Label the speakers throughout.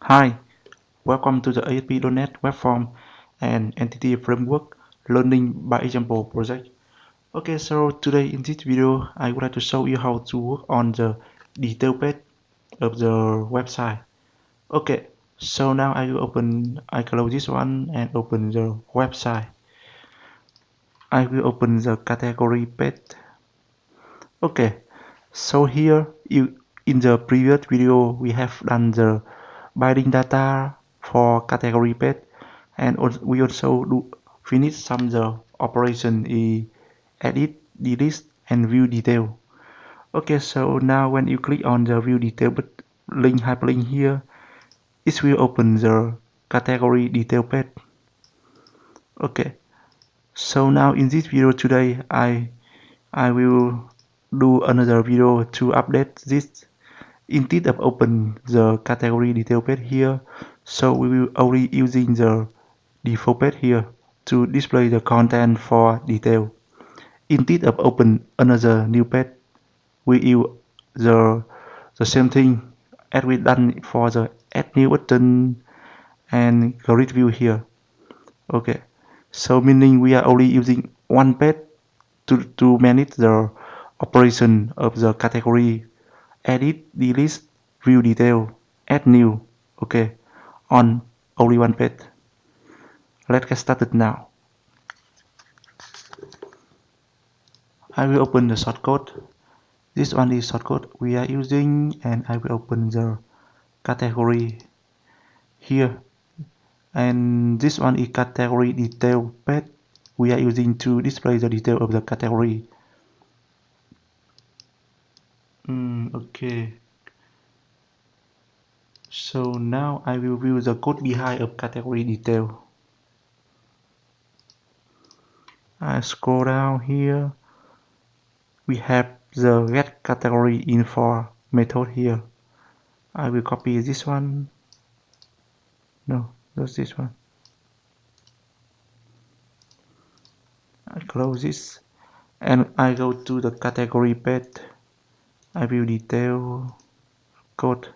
Speaker 1: Hi, welcome to the ASP.NET Webform and Entity Framework Learning by Example project. Okay, so today in this video, I would like to show you how to work on the detail page of the website. Okay, so now I close this one and open the website. I will open the category page. Okay, so here in the previous video we have done the binding data for category page, and we also finish some the operation in edit, delete, and view detail. Okay, so now when you click on the view detail hyperlink here, it will open the category detail page. Okay, so now in this video today I will do another video to update this. Instead of open the category detail page here, so we will only using the default page here to display the content for detail. Instead of open another new page, we use the same thing as we done for the add new button and grid view here. Okay, so meaning we are only using one page to manage the operation of the category edit, delete, view detail, add new. Okay, on only one page. Let's get started now. I will open the shortcode. This one is shortcode we are using, and I will open the category here. And this one is category detail page we are using to display the detail of the category. Okay. So now I will view the code behind of category detail. I scroll down here. We have the get category info method here. I will copy this one. No, just this one. I close this and I go to the category page. I will detail code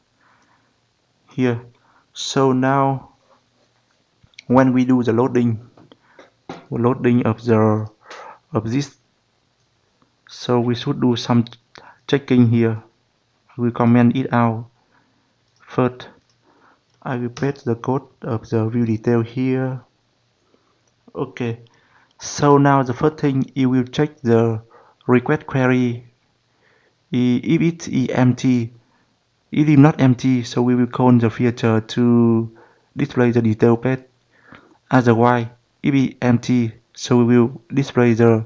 Speaker 1: here. So now when we do the loading of this, so we should do some checking here. We comment it out. First, I will paste the code of the view detail here. Okay, so now the first thing you will check the request query. If it's empty, it is not empty, so we will call the feature to display the detail page. Otherwise, if it's empty, so we will display the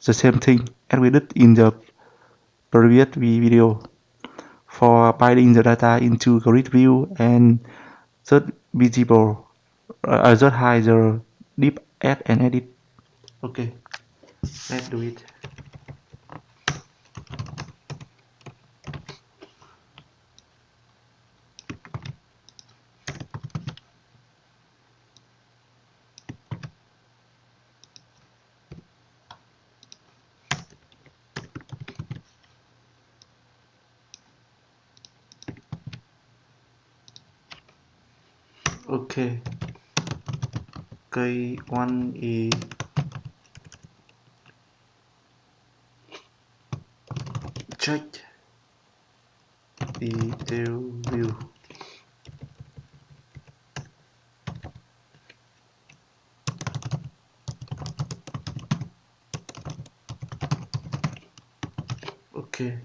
Speaker 1: same thing as we did in the previous video for binding the data into grid view and set visible, just hide the deep add and edit. Okay, let's do it. Okay, one is check detail view. Okay.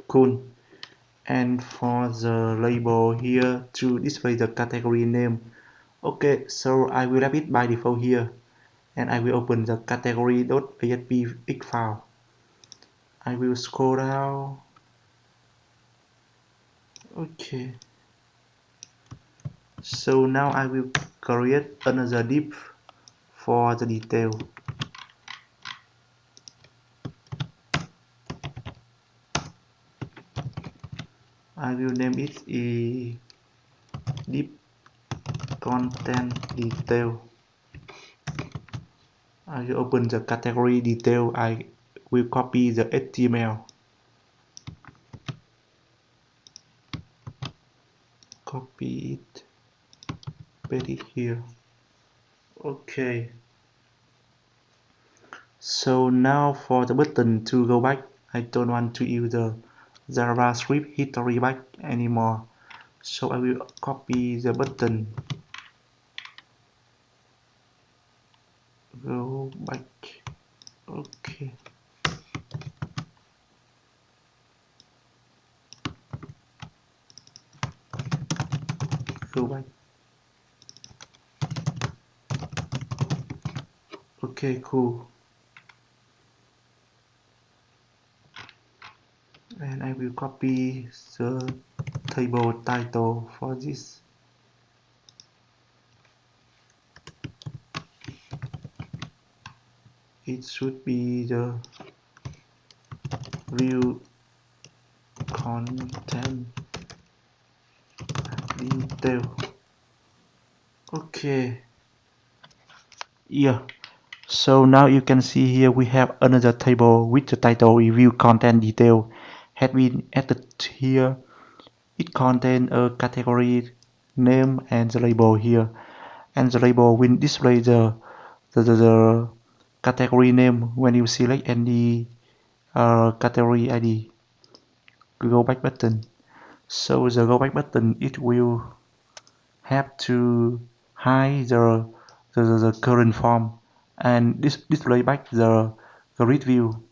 Speaker 1: Cool. And for the label here to display the category name. Okay, so I will wrap it by default here, and I will open the category.php file. I will scroll down. Okay. So now I will create another div for the detail. I will name it a div content detail. I will open the category detail. I will copy the HTML. Copy it, paste it here. Okay. So now for the button to go back, I don't want to use the JavaScript history back anymore. So I will copy the button. Go back. Okay. Go back. Okay, cool. And I will copy the table title for this. It should be the view content detail. Okay. Yeah. So now you can see here we have another table with the title review content detail had been added here. It contains a category name and the label here, and the label will display the category name when you select any category ID. Go back button. So the go back button, it will have to hide the current form and display back the grid view.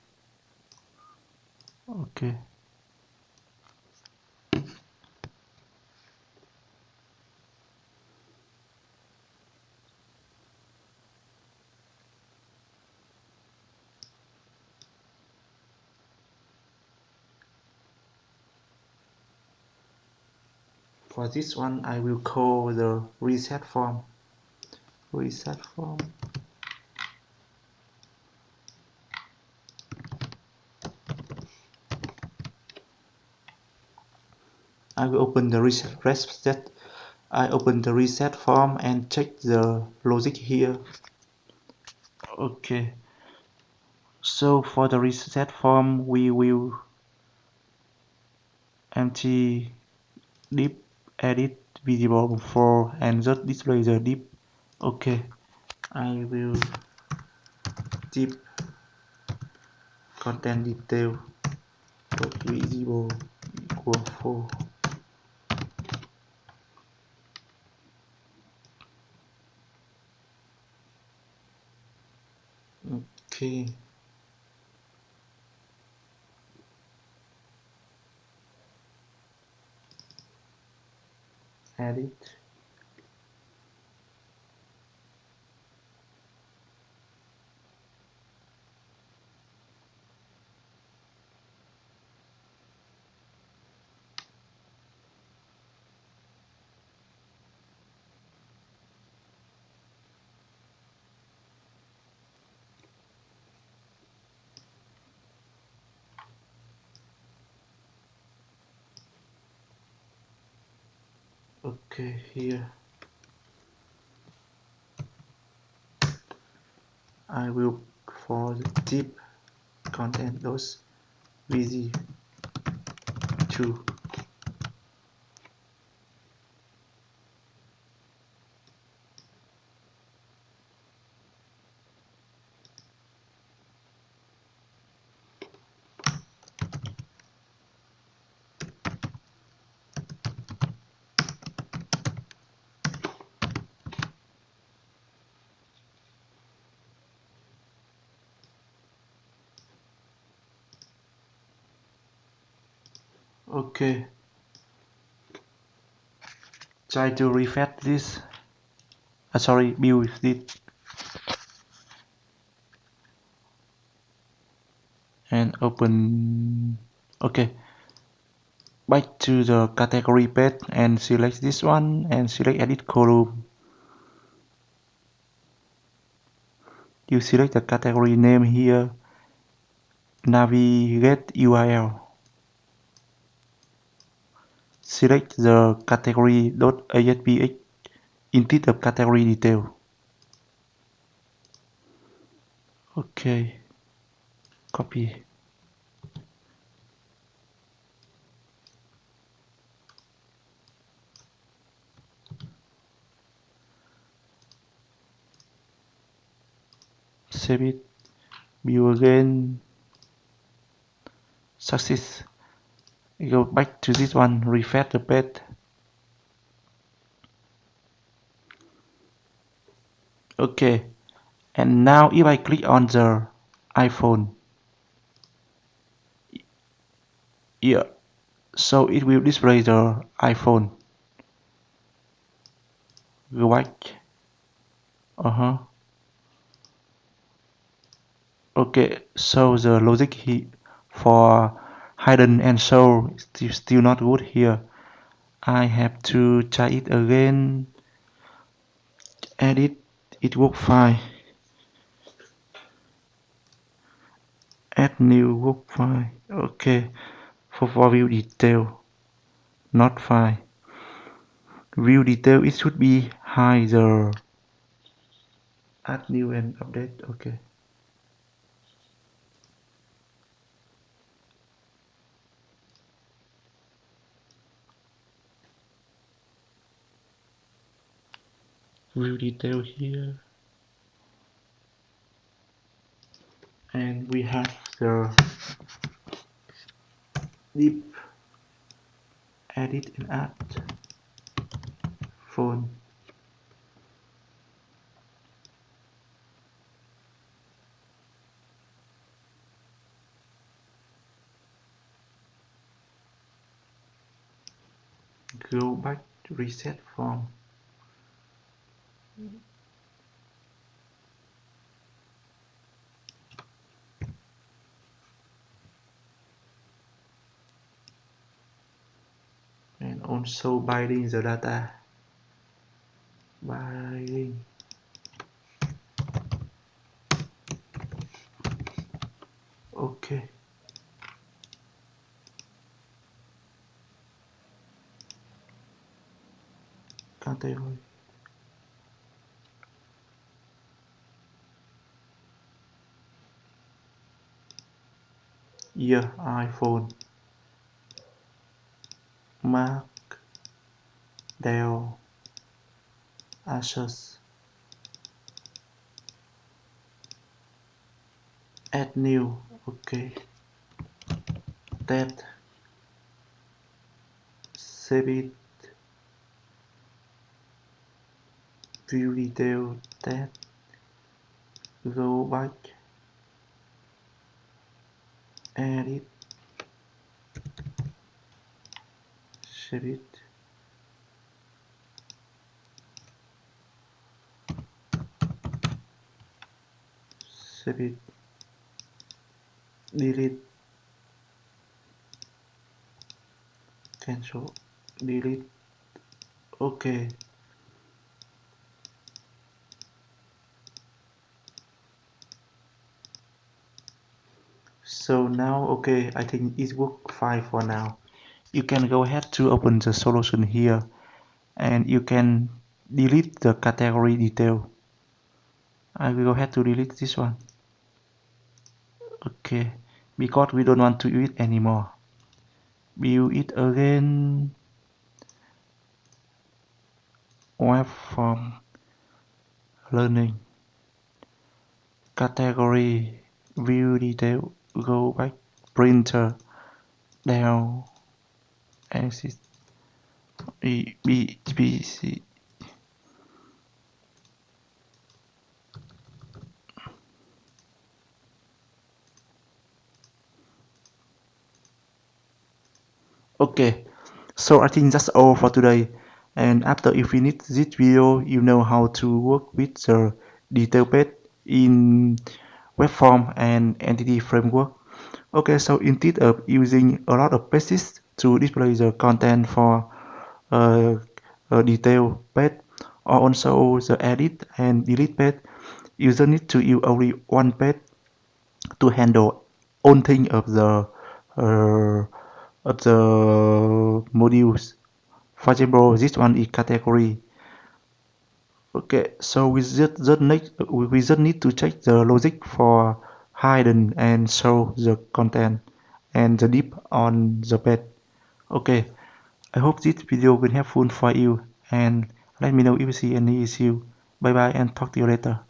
Speaker 1: Okay. For this one, I will call the reset form. Reset form. I will open the reset. I open the reset form and check the logic here. Okay. So for the reset form, we will empty div edit visible for and just display the div. Okay. I will div content detail dot visible equal 4. Okay. Edit. Okay, here I will for the div content those busy 2. Okay, try to refresh this. Sorry, build it and open. Okay, back to the category page and select this one and select edit column. You select the category name here, navigate URL. Select the category.aspx into the category detail. Okay, copy. Save it, view again, success. Go back to this one, refresh the page. Okay, and now if I click on the iPhone, yeah, so it will display the iPhone. Go back. Okay, so the logic for hidden and show is still not good here. I have to try it again. Edit, it work fine. Add new work file. Okay, for view detail, not file. View detail, it should be hide the add new and update. Okay. View detail here. And we have the deep edit and add phone. Go back to reset form. And also binding the data. Binding. Okay. Category. Yeah, iPhone. Mac. Dell. Asus. Add new. Okay. That. Save it. View detail. That. Go back. Edit. Save it. Save it. Delete. Cancel. Delete. Okay. So now, okay, I think it works fine for now. You can go ahead to open the solution here and you can delete the category detail. I will go ahead to delete this one. Okay, because we don't want to use it anymore. View it again. Webform learning. Category, view detail, go back, printer, down, exit, B, C. Okay, so I think that's all for today. And after you finish this video, you know how to work with the detail page in Webform and Entity Framework. Okay, so instead of using a lot of pages to display the content for a detail page, or also the edit and delete page. User need to use only one page to handle all things uh, of the modules. For example, this one is category. Okay, so we just need to check the logic for hidden and show the content and the div on the page. Okay, I hope this video will helpful for you, and let me know if you see any issue. Bye bye and talk to you later.